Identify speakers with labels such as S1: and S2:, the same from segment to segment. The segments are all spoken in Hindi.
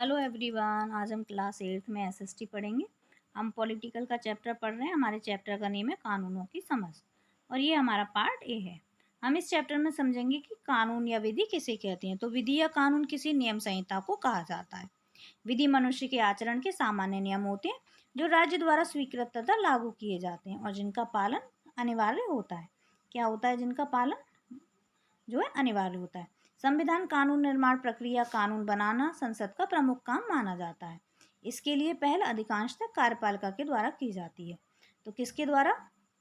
S1: हेलो एवरीवन, आज हम क्लास 8th में एसएसटी पढ़ेंगे। हम पॉलिटिकल का चैप्टर पढ़ रहे हैं। हमारे चैप्टर का नेम है कानूनों की समझ और ये हमारा पार्ट ए है। हम इस चैप्टर में समझेंगे कि कानून या विधि किसे कहते हैं। तो विधि या कानून किसी नियम संहिता को कहा जाता है। विधि मनुष्य के आचरण के सामान्य नियम होते हैं जो राज्य द्वारा स्वीकृत तथा लागू किए जाते हैं और जिनका पालन अनिवार्य होता है। क्या होता है? जिनका पालन जो है अनिवार्य होता है। संविधान कानून निर्माण प्रक्रिया कानून बनाना संसद का प्रमुख काम माना जाता है। इसके लिए पहल अधिकांशतः कार्यपालिका के द्वारा की जाती है। तो किसके द्वारा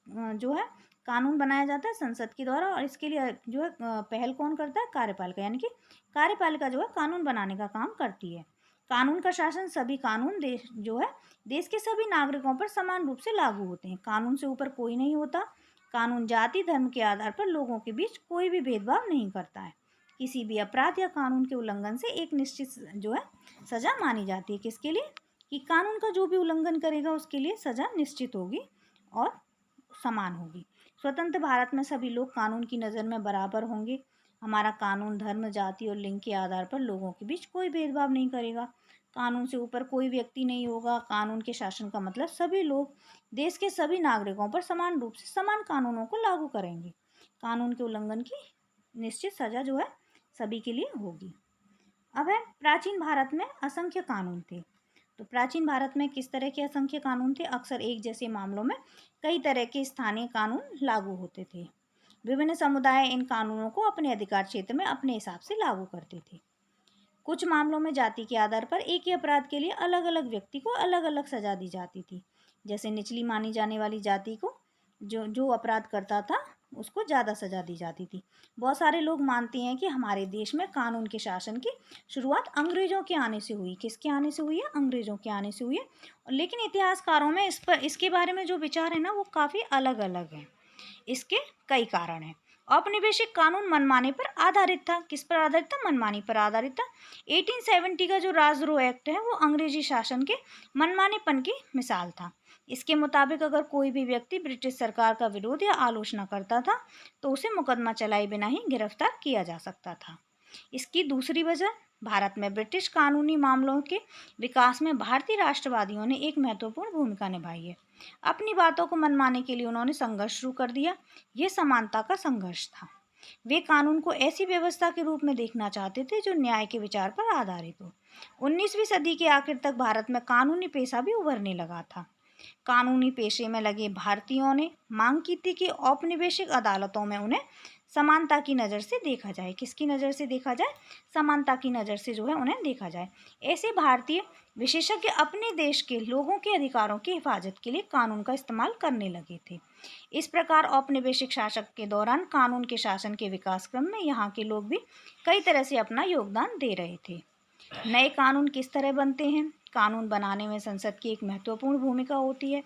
S1: जो है कानून बनाया जाता है? संसद के द्वारा। और इसके लिए जो है पहल कौन करता है? कार्यपालिका, यानी कि कार्यपालिका जो है कानून बनाने का काम करती है। कानून का शासन सभी कानून देश के सभी नागरिकों पर समान रूप से लागू होते हैं। कानून से ऊपर कोई नहीं होता। कानून जाति धर्म के आधार पर लोगों के बीच कोई भी भेदभाव नहीं करता है। किसी भी अपराध या कानून के उल्लंघन से एक निश्चित जो है सजा मानी जाती है। किसके लिए? कि कानून का जो भी उल्लंघन करेगा उसके लिए सजा निश्चित होगी और समान होगी। स्वतंत्र भारत में सभी लोग कानून की नज़र में बराबर होंगे। हमारा कानून धर्म जाति और लिंग के आधार पर लोगों के बीच कोई भेदभाव नहीं करेगा। कानून से ऊपर कोई व्यक्ति नहीं होगा। कानून के शासन का मतलब सभी लोग देश के सभी नागरिकों पर समान रूप से समान कानूनों को लागू करेंगे। कानून के उल्लंघन की निश्चित सजा जो है सभी के लिए होगी। अब है प्राचीन भारत में असंख्य कानून थे। तो प्राचीन भारत में किस तरह के असंख्य कानून थे? अक्सर एक जैसे मामलों में कई तरह के स्थानीय कानून लागू होते थे। विभिन्न समुदाय इन कानूनों को अपने अधिकार क्षेत्र में अपने हिसाब से लागू करते थे। कुछ मामलों में जाति के आधार पर एक ही अपराध के लिए अलग अलग व्यक्ति को अलग अलग सजा दी जाती थी। जैसे निचली मानी जाने वाली जाति को जो जो अपराध करता था उसको ज़्यादा सजा दी जाती थी। बहुत सारे लोग मानते हैं कि हमारे देश में कानून के शासन की शुरुआत अंग्रेजों के आने से हुई। किसके आने से हुई है? अंग्रेजों के आने से हुई है। लेकिन इतिहासकारों में इसके बारे में जो विचार है ना वो काफ़ी अलग अलग है। इसके कई कारण हैं। औपनिवेशिक कानून मनमाने पर आधारित था। किस पर आधारित था? मनमानी पर आधारित था। 1870 का जो राजद्रोह एक्ट है वो अंग्रेजी शासन के मनमानेपन की मिसाल था। इसके मुताबिक अगर कोई भी व्यक्ति ब्रिटिश सरकार का विरोध या आलोचना करता था तो उसे मुकदमा चलाए बिना ही गिरफ्तार किया जा सकता था। इसकी दूसरी वजह, भारत में ब्रिटिश कानूनी मामलों के विकास में भारतीय राष्ट्रवादियों ने एक महत्वपूर्ण भूमिका निभाई है। अपनी बातों को मनवाने के लिए उन्होंने संघर्ष शुरू कर दिया। यह समानता का संघर्ष था। वे कानून को ऐसी व्यवस्था के रूप में देखना चाहते थे जो न्याय के विचार पर आधारित हो। 19वीं सदी के आखिर तक भारत में कानूनी पेशा भी उभरने लगा था। कानूनी पेशे में लगे भारतीयों ने मांग की थी कि औपनिवेशिक अदालतों में उन्हें समानता की नज़र से देखा जाए। किसकी नज़र से देखा जाए? समानता की नज़र से जो है उन्हें देखा जाए। ऐसे भारतीय विशेषज्ञ अपने देश के लोगों के अधिकारों की हिफाजत के लिए कानून का इस्तेमाल करने लगे थे। इस प्रकार औपनिवेशिक शासक के दौरान कानून के शासन के विकास क्रम में यहाँ के लोग भी कई तरह से अपना योगदान दे रहे थे। नए कानून किस तरह बनते हैं? कानून बनाने में संसद की एक महत्वपूर्ण भूमिका होती है।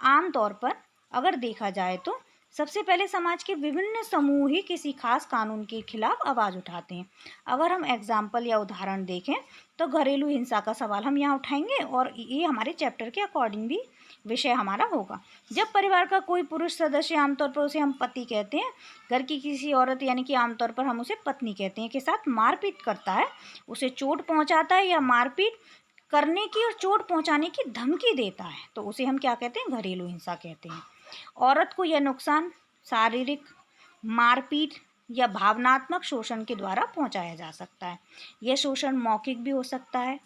S1: आमतौर पर अगर देखा जाए तो सबसे पहले समाज के विभिन्न समूह ही किसी खास कानून के खिलाफ आवाज़ उठाते हैं। अगर हम एग्जाम्पल या उदाहरण देखें तो घरेलू हिंसा का सवाल हम यहाँ उठाएंगे और ये हमारे चैप्टर के अकॉर्डिंग भी विषय हमारा होगा। जब परिवार का कोई पुरुष सदस्य, आमतौर पर उसे हम पति कहते हैं, घर की किसी औरत यानी कि आमतौर पर हम उसे पत्नी कहते हैं, के साथ मारपीट करता है, उसे चोट पहुँचाता है या मारपीट करने की और चोट पहुँचाने की धमकी देता है तो उसे हम क्या कहते हैं? घरेलू हिंसा कहते हैं। औरत को यह नुकसान शारीरिक, मारपीट या भावनात्मक शोषण के द्वारा पहुंचाया जा सकता है। यह शोषण मौखिक भी हो सकता है,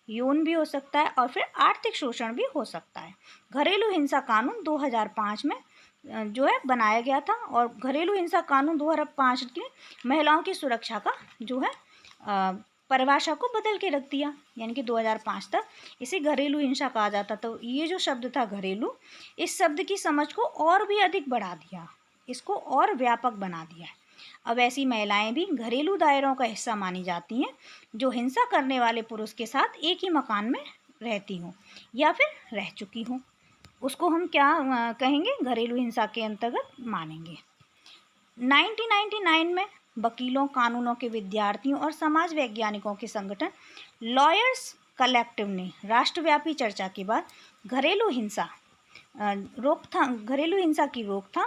S1: यौन भी हो सकता है और फिर आर्थिक शोषण भी हो सकता है। घरेलू हिंसा कानून 2005 में जो है बनाया गया था और घरेलू हिंसा कानून 2005 की महिलाओं की सुरक्षा का जो है परिभाषा को बदल के रख दिया। यानी कि 2005 तक इसे घरेलू हिंसा कहा जाता। तो ये जो शब्द था घरेलू, इस शब्द की समझ को और भी अधिक बढ़ा दिया, इसको और व्यापक बना दिया है। अब ऐसी महिलाएं भी घरेलू दायरों का हिस्सा मानी जाती हैं जो हिंसा करने वाले पुरुष के साथ एक ही मकान में रहती हों या फिर रह चुकी हों। उसको हम क्या कहेंगे? घरेलू हिंसा के अंतर्गत मानेंगे। 1999 में वकीलों, कानूनों के विद्यार्थियों और समाज वैज्ञानिकों के संगठन लॉयर्स कलेक्टिव ने राष्ट्रव्यापी चर्चा के बाद घरेलू हिंसा की रोकथाम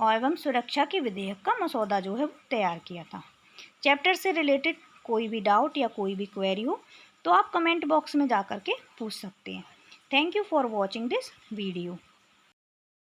S1: एवं सुरक्षा के विधेयक का मसौदा जो है वो तैयार किया था। चैप्टर से रिलेटेड कोई भी डाउट या कोई भी क्वेरी हो तो आप कमेंट बॉक्स में जा कर के पूछ सकते हैं। Thank you for watching this video.